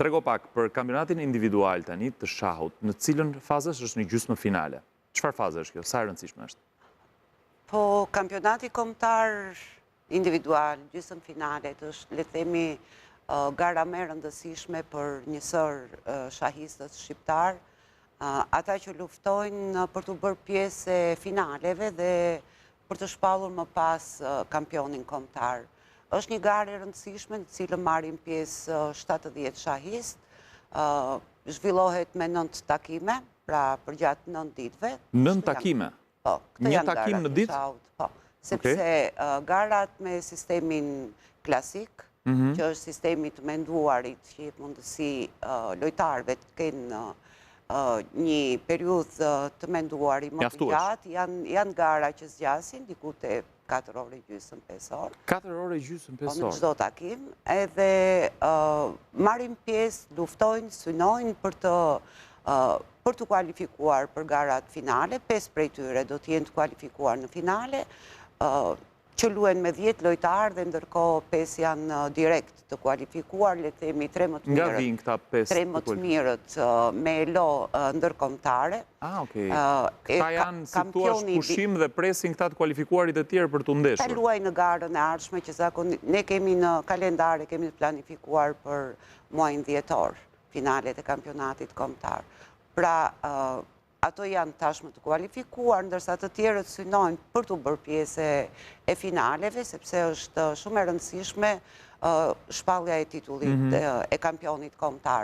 Trego pak për kampionatin individual tani të shahut, në cilën fazës është një gjysmë finale? Çfarë faze është kjo? Sa e rëndësishme është? Po, kampionati kombëtar individual, gjysmë finalet, është, le të themi, gara më e rëndësishme për njësër shahistët shqiptar, ata që luftojnë për të bërë pjesë e finaleve dhe për të shpallur më pas kampionin kombëtar. Është një garë e rëndësishme në cilën marrin pjesë 70 shahist, zhvillohet me 9 takime, pra për gjatë 9 ditëve. 9 takime? Po, një takim në ditë? Po, sepse garat me sistemin klasik, që është sistemi të menduarit që jep mundësi lojtarëve të kenë një periudhë të menduari më të gjatë, janë gara që zgjasin diku te 4 orë e gjysmë, 5 orë. 4 orë e gjysmë, 5 orë. Në çdo takim, edhe marrin pjesë, luftojnë, synojnë për të kualifikuar për garat finale. 5 prej tyre do të jenë të kualifikuar në finale, që luhen me 10 lojtarë dhe ndërkohë 5 janë direkt të kualifikuar, le të themi 3 më të mirët. Nga vinë këta 5? 3 më të mirët me lo ndërkombëtare. Okej. Këta janë si thua pushim dhe presin këta të kualifikuarit e tjerë për të ndeshur. Këta luajnë në garën e ardhshme që zakonisht ne kemi në kalendare, kemi të planifikuar për muajin dhjetor, finalet e kampionatit kombëtar. Pra, ato janë tashmë të kualifikuar, ndërsa të tjerët synojnë për të bërë pjesë e finaleve, sepse është shumë e rëndësishme shpallja e titullit e kampionit kombëtar.